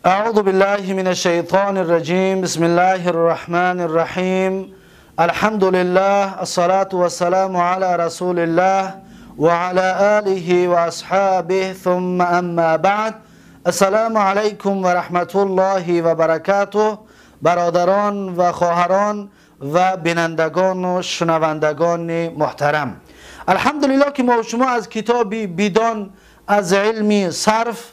اعوذ بالله من الشیطان الرجیم. بسم الله الرحمن الرحیم. الحمد لله، الصلاة والسلام على رسول الله و علی آله و اصحابه، ثم اما بعد. السلام علیکم و رحمت الله و برکاته. برادران و خواهران و بینندگان و شنوندگان محترم، الحمدلله که ما و شما از کتابی بیدان از علمی صرف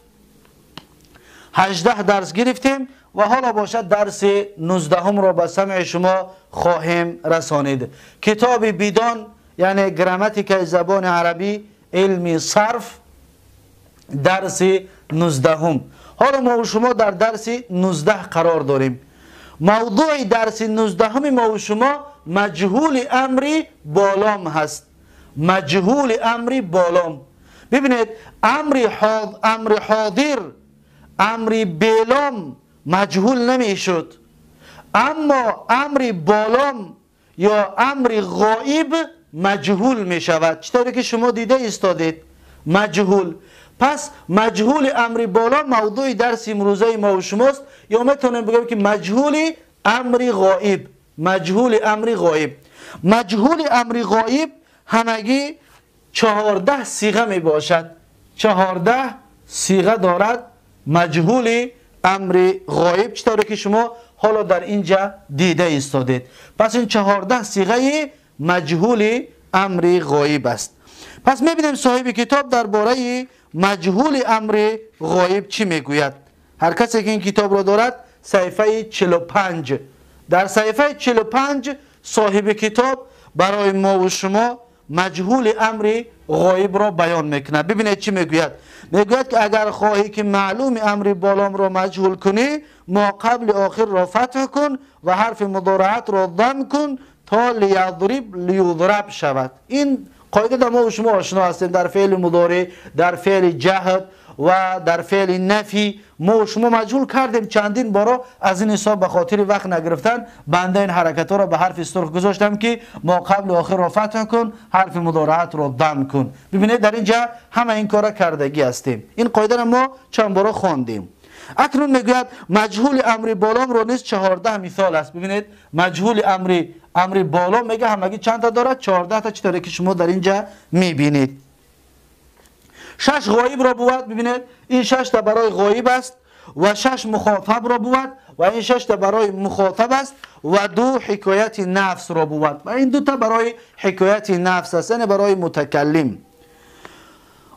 18 درس گرفتیم و حالا باشد درس 19 را به سمع شما خواهیم رسانید. کتاب بیدان یعنی گراماتیک زبان عربی، علمی صرف، درس 19. حالا ما و شما در درس 19 قرار داریم. موضوع درس 19 ما و شما مجهول امری بالام هست. مجهول امری بالام. ببینید، امر حاضر، امر بالام مجهول نمی شد، اما امر بالام یا امر غایب مجهول می شود. چطوری که شما دیده ایستادید مجهول. پس مجهول امر بالا موضوع درس امروزه ما و شماست، یا میتونم بگم که مجهول امر غایب. مجهول امر غایب. مجهول امر غایب همگی 14 صیغه می باشد. 14 صیغه دارد مجهول امر غایب، چطوری که شما حالا در اینجا دیده ایستادید. پس این 14 صیغه مجهول امر غایب است. پس میبینیم صاحب کتاب درباره مجهول امر غایب چی میگوید. هر کسی که این کتاب را دارد، صفحه 45. در صفحه 45 صاحب کتاب برای ما و شما مجهول امر غایب را بیان میکنه. ببینید چی میگوید. میگوید که اگر خواهی که معلوم امر بالام را مجهول کنی، ما قبل آخر را فتح کن و حرف مضارعت را ضم کن تا لیضرب شود. این قاعده در ما و شما آشنا هستیم. در فعل مضارع، در فعل جهد و در فعل نفی ما و شما مجهول کردیم چندین بارا. از این حساب به خاطر وقت نگرفتن بنده این حرکت ها را به حرف سرخ گذاشتم که ما قبل آخر را فتح کن، حرف مضارعت را ضم کن. ببینید در اینجا همه این کارا کردگی هستیم. این قاعده را ما چند بارا خواندیم. اکنون میگوید مجهول امر بالام را نیز 14 مثال است. ببینید مجهول امر بالام میگه همگی چند تا دارد؟ 14 تا. چطوری که شما در اینجا میبینید 6 غایب را بود. ببینید این 6 تا برای غایب است و 6 مخاطب را بود و این 6 تا برای مخاطب است و 2 حکایت نفس را بود و این 2 تا برای حکایت نفس است، یعنی برای متکلم.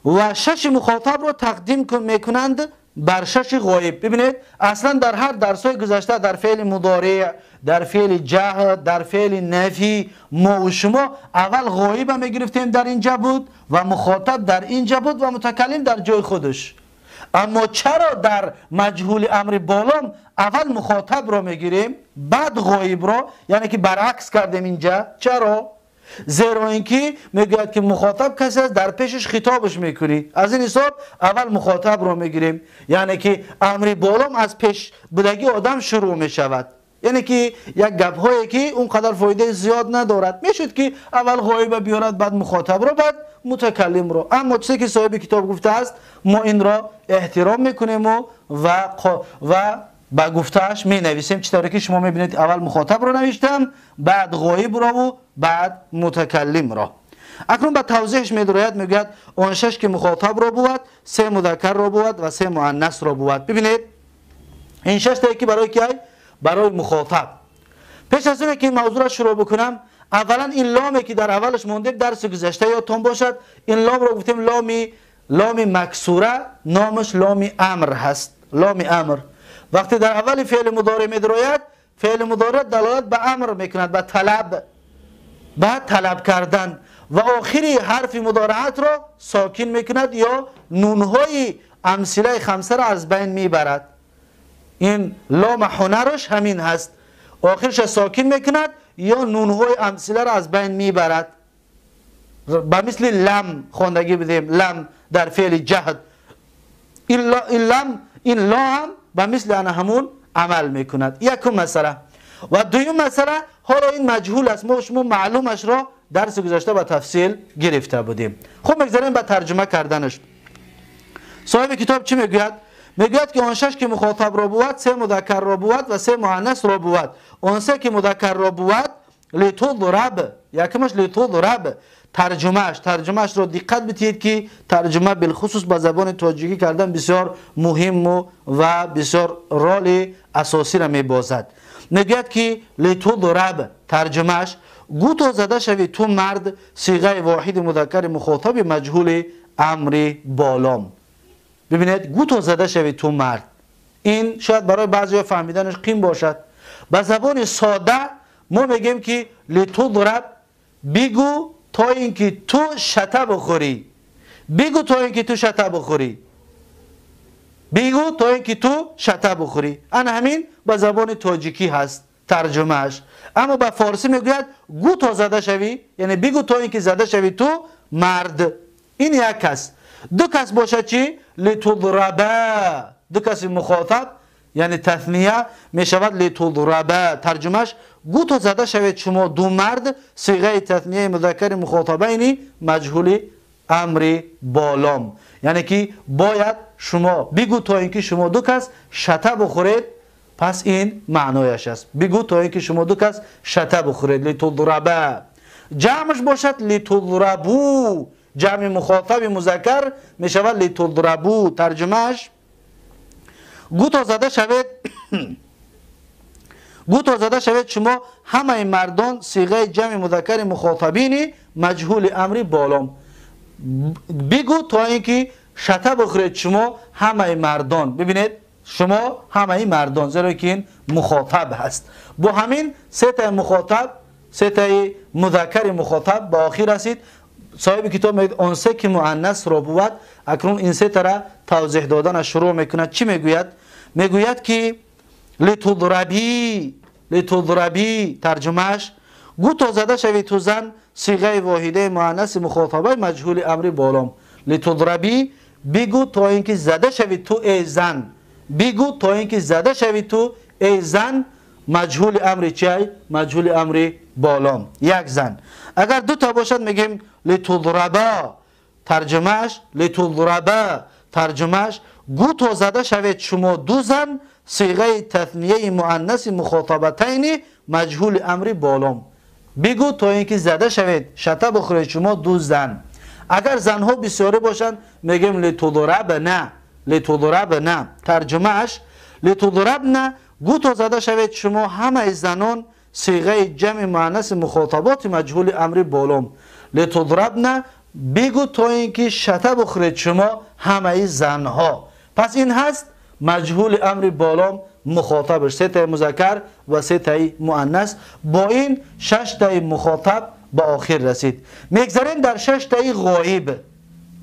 و 6 مخاطب را تقدیم میکنند بر 6 غایب. ببینید اصلا در هر درس‌های گذشته، در فعل مضارع، در فعل جهد، در فعل نفی، ما و شما اول غایب میگرفتیم در اینجا بود و مخاطب در اینجا بود و متکلم در جای خودش. اما چرا در مجهول امر بالام اول مخاطب را میگیریم بعد غایب را؟ یعنی که برعکس کردیم اینجا. چرا؟ زیرا اینکه میگوید که مخاطب کسی است در پیشش خطابش میکنی، از این حساب اول مخاطب رو میگیریم. یعنی که امر بالام از پیش بودگی آدم شروع میشود، یعنی که یک گپ هایی که اونقدر فایده زیاد ندارد میشد که اول غایب بیارد بعد مخاطب رو بعد متکلم رو. اما چیزی که صاحب کتاب گفته است ما این را احترام میکنیم و با گفتهش می نویسیم. چطوری که شما میبینید اول مخاطب رو نوشتم، بعد غایب را و بعد متکلم را. اکنون به توضیحش میدراید. میگوید آن 6 که مخاطب را بود، 3 مذکر را بود و 3 مؤنث را بود. ببینید این 6 تا که برای کی؟ برای مخاطب. پیش از اون که این موضوع را شروع بکنم، اولا این لامی که در اولش مونده درس گذشته یادتون باشد، این لام را گفتیم لام مکسوره، نامش لام امر هست. لام امر وقتی در اول فعل مضارع می‌دراید، فعل مضارع دلالت به امر میکند، به طلب، به طلب کردن، و آخری حرف مضارعت را ساکن میکند یا نونهای امثله خمسه را از بین میبرد. این لام هنرش همین هست، آخرش ساکن میکند یا نونهای امثله را از بین میبرد. به مثل لم خواندگی بدیم، لم در فعل جهد. این لا هم به مثل آن همون عمل میکند. یکم مسئله. و دویم مسئله، حالا این مجهول است، ما شما معلومش را درس گذشته با تفصیل گرفته بودیم. خب میگذاریم به ترجمه کردنش. صاحب کتاب چی میگوید؟ میگوید که آن 6 که مخاطب را بود 3 مذکر را بود و 3 مؤنث را بود. آن 3 که مذکر را بود لتضرب، یکمش لتضرب. ترجمهش رو دقت بدید که ترجمه بالخصوص به زبان تاجیکی کردن بسیار مهم و بسیار رول اساسی را میبازد. میگوید که لتضرب ترجمهش گو تا زده شوی تو مرد، صیغه واحد مذکر مخاطب مجهول امر بالام. ببینید گو تا زده شوی تو مرد، این شاید برای بعضی فهمیدنش قیم باشد. به زبان ساده ما میگیم که لتضرب بگو تا اینکه تو شته بخوری، بگو تا اینکه تو شته بخوری، بگو تا اینکه تو شته بخوری. ان همین به زبان تاجیکی هست ترجمهش. اما به فارسی میگوید گو تا زده شوی، یعنی بگو تا اینکه زده شوی تو مرد. این یک کس. دو کس باشه چی؟ لتضربه، دو کس مخاطب یعنی تثنیه می شود لتضربه. ترجمهش گو تا زده شوید شما دو مرد، صیغه تثنیه مذکر مخاطبین مجهول امر بالام. یعنی که باید شما بگو تا اینکه شما دو کس شته بخورید. پس این معنایش است، بگو تا اینکه شما دو کس شته بخورید. لتضربه. جمعش باشد لتضربو، جمع مخاطب مذکر می شود لتضربو. ترجمهش گو تا زده شوید گو تا زده شوید شما همه مردان، صیغه جمع مذکر مخاطبین مجهول امر بالام. بگو تا اینکه شته بخورید شما همه مردان. ببینید شما همه مردان، زیرا که این مخاطب هست. با همین سه تا مخاطب، سه تا مذکر مخاطب به آخر رسید. صاحب کتاب میگه اون سه که مؤنث را بود. اکنون این سه تا را توضیح دادن شروع میکند. چی میگوید؟ میگوید که لتضربی، لتضربی ترجمهش گو تا زده شوی تو زن، صیغه واحده مؤنث مخاطبه مجهول امر بالام. لتضربی بگو تا اینکه زده شوی تو ای زن، بگو تا اینکه زده شوی تو ای زن، مجهول امر چی؟ مجهول امر بالام، یک زن. اگر دو تا باشد میگیم لتضربه. ترجمهش لتضربه ترجمهش گو تا زده شوید شما دو زن، صیغه تثنیه مؤنث مخاطبتین مجهول امر بالام. بگو تا اینکه زده شوید شته بخورید شما دو زن. اگر زنها بسیاری باشند میگیم لتضربن، لتضربن. ترجمهش لتضربن گو تا زده شوید شما همه زنان، صیغه جمع مؤنث مخاطبات مجهول امر بالام. لتضربن بگو تا اینکه شته بخورید شما همه زنها. پس این هست مجهول امر بالام مخاطبش، سه تا مذکر و سه تا مؤنث. با این 6 تا مخاطب به آخر رسید. میگذاریم در 6 تا غایب.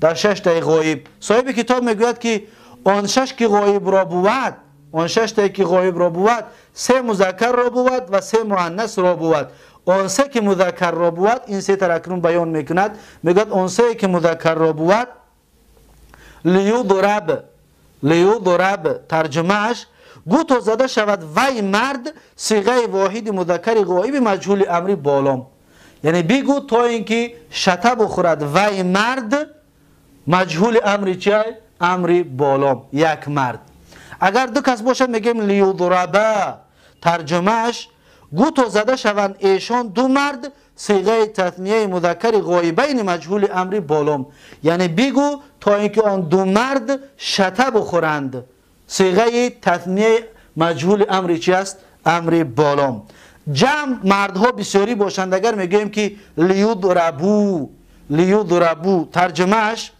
در 6 تا غایب صاحب کتاب میگوید که آن 6 که غایب را بود، آن 6 تا که غایب را بود 3 مذکر را بود و 3 مؤنث را بود. آن 3 که مذکر را بود، این 3 تا اکنون بیان میکند. میگوید آن 3 که مذکر را بود لیضرب، لیضرب. ترجمهش گو تا زده شود وی مرد، صیغه واحد مذکر غایب مجهول امر بالام. یعنی بگو تا اینکه شته بخورد وی مرد، مجهول امر چی؟ امر بالام، یک مرد. اگر دو کس باشد میگیم لیضربه. ترجمهش گو تا زده شوند ایشان دو مرد، صیغه تثنیه مذکر غایبین مجهول امر بالام. یعنی بگو تا اینکه آن دو مرد شته بخورند، صیغه تثنیه مجهول امر چی است؟ امر بالام. جمع مردها بسیاری باشند اگر میگیم که لیضربو، لیضربو. ترجمهش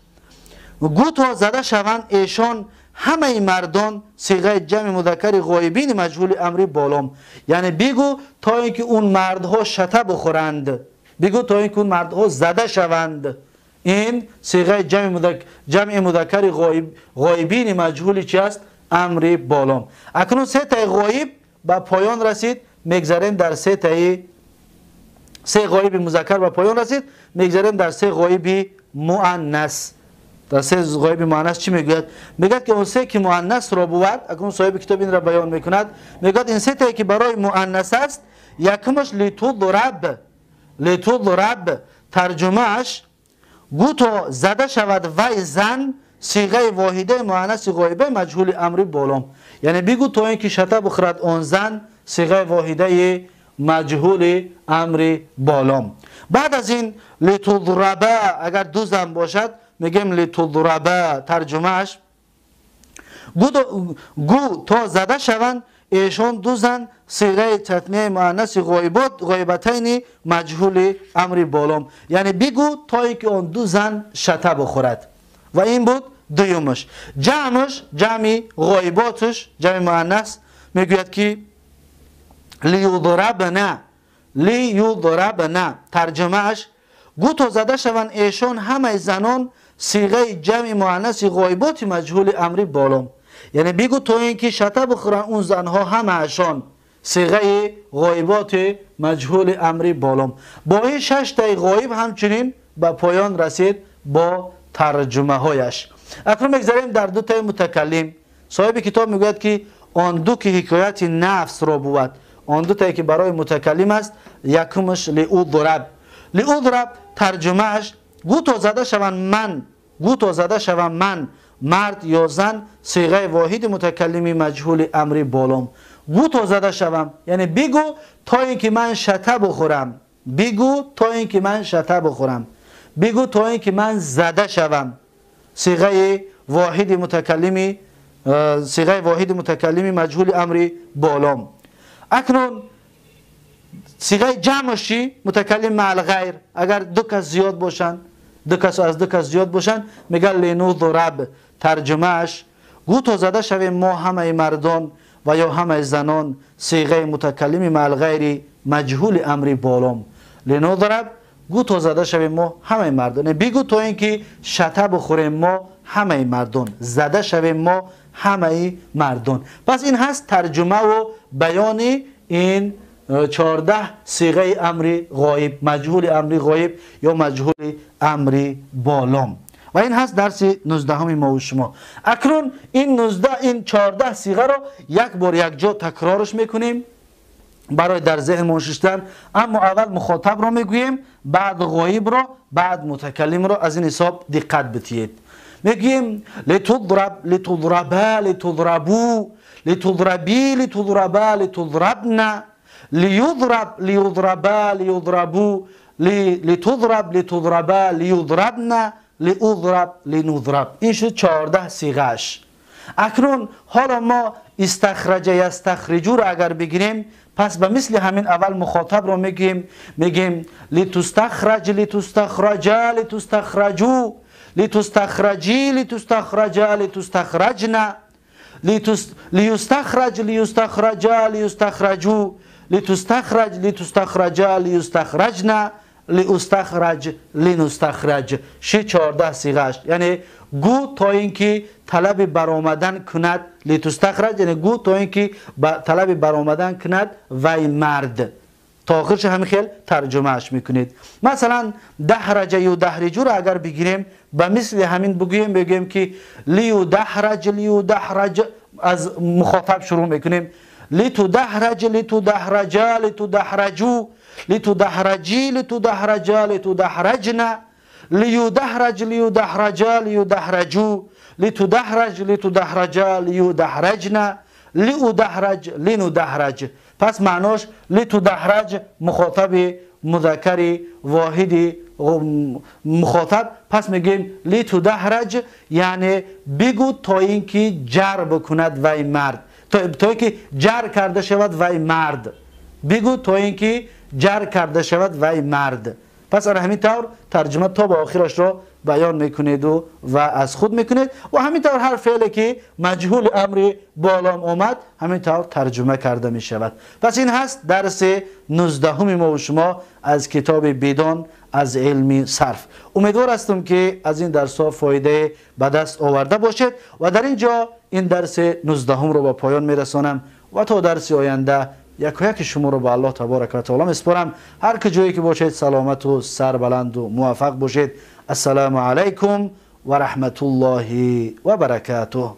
گو تا زده شوند ایشان همه مردان، صیغه جمع مذکر غایبین مجهول امر بالام. یعنی بگو تا اینکه اون مردها شته بخورند، بگو تا اینکه اون مردها زده شوند. این صیغه جمع مذکر غایبین مجهول چی است؟ امر بالام. اکنون 3 تا غایب به پایان رسید. میگذاریم در 3 غایب مذکر به پایان رسید. میگذاریم در 3 غایب مؤنث. در 3 غایب مؤنث چی میگوید؟ میگه که اون 3 که مؤنث را بود، اکنون صاحب کتاب این را بیان میکند. میگه این 3 تا که برای مؤنث است، یکمش لتضرب، لتضرب. ترجمهش گو تا زده شود وی زن، صیغه واحده مؤنث غایبه مجهول امری بالام. یعنی بگو تا اینکه شطه بخورد آن زن صیغه واحده مجهول امری بالام. بعد از این لتضربه اگر دو زن باشد میگیم لتضربه، ترجمهش گو تا زده شوند ایشان دو زن صیغه تثنیه مؤنث غایبتین مجهول امر بالام. یعنی بگو تا اینکه آن دو زن شطه بخورد. و این بود دویمش. جمعش، جمع غایباتش، جمع مؤنث میگوید که لیضربن، لیضربن، ترجمهش گو تا زده شوند ایشان همه زنان صیغه جمع مؤنث غایبات مجهول امر بالام. یعنی بگو تا اینکه شطه بخورن اون زنها همهشان صیغه غایبات مجهول امر بالام. با این 6 تا غایب همچنین به پایان رسید با ترجمه هایش. اکنون بگذاریم در 2 تا متکلم. صاحب کتاب میگوید که آن دو که حکایت نفس را بود، آن 2 تا که برای متکلم است، یکمش لأضرب. لأضرب ترجمهش گو تا زده شوند من، گو تا زده شوند من مرد یا زن صیغه واحد متکلمی مجهول امر بالام. گو تا زده شوم یعنی بگو تا اینکه من شطه بخورم، بگو تا اینکه من شطه بخورم، بگو تا اینکه من زده شوم، صیغه واحد متکلمی، صیغه واحد متکلمی مجهول امر بالام. اکنون صیغه جمعش چی؟ متکلم مع الغیر. اگر 2 کس زیاد باشن، 2 کس از 2 کس زیاد باشن میگن لنضرب. ترجمهش گو تا زده شویم ما همه مردان و یا همه زنان صیغه متکلم مع الغیر مجهول امر بالام. لنضرب گو تا زده شویم ما همه مردان، بگو تا اینکه شطه بخوریم ما همه مردان، زده شویم ما همه مردان. پس این هست ترجمه و بیان این 14 صیغه امر غایب، مجهول امر غایب یا مجهول امر بالام. و این هست درس 19 ما و شما. اکنون این 14 صیغه را یک بار یک جا تکرارش میکنیم برای در ذهن منشستن. اما اول مخاطب را میگوییم، بعد غایب را، بعد متکلم را. از این حساب دقت بتید. میگیم لتضرب، لتضربا، لتضربو، لتضربی، لتضربا، لتضربن، لیضرب، لیضربا، لیضربو، لتضرب، لتضربا، لیضربن، لیضرب، لنضرب. این شد 14 صیغه‌اش. اکنون حالا ما استخرج یستخرجو را اگر بگیریم، پس به مثل همین اول مخاطب را میگیم لتستخرج، لتستخرجا، لتستخرجو، لتستخرجی، لتستخرجا، لتستخرجن، لیستخرج، لیستخرجا، لیستخرجو، لتستخرج، لتستخرجا، لیستخرجن، لیستخرج، لنستخرج. 14 صیغه‌اش. یعنی گو تا اینکه طلب برآمدن کند، لتستخرج یعنی گو تا اینکه طلب برآمدن کند وی مرد. تا آخرش همین خیل ترجمهش میکنید. مثلا دحرج و دحرجو را اگر بگیریم به مثل همین بگیم که لیدحرج، لیدحرج، از مخاطب شروع میکنیم. لتدحرج، لتدحرجا، لتدحرجو، لتدحرجی، لتدحرجا، لتدحرجن، لیدحرج، لیدحرجا، لیدحرجو، لتدحرج، لتدحرجا، لیدحرجن، لیدحرج، لندحرج. پس معناش لتدحرج مخاطب مذکر واحد مخاطب. پس میگیم لتدحرج یعنی بگو تا اینکه جر بکند وی مرد، تا اینکه جر کرده شود وی مرد، بگو تا اینکه جر کرده شود وی مرد. پس همین طور ترجمه تا به آخرش را بیان میکنید و از خود میکنید و همین طور هر فعلی که مجهول امر بالام آمد همین طور ترجمه کرده می شود. پس این هست درس 19 ما و شما از کتاب بدان از علم صرف. امیدوار هستم که از این درس ها فایده به دست آورده باشید و در اینجا این درس 19 رو به پایان میرسانم و تا درس آینده یک شما رو به الله تبارک و تعالی میسپارم. هر کجایی که باشید سلامت و سربلند و موفق باشید. السلام علیکم و رحمت الله و برکاته.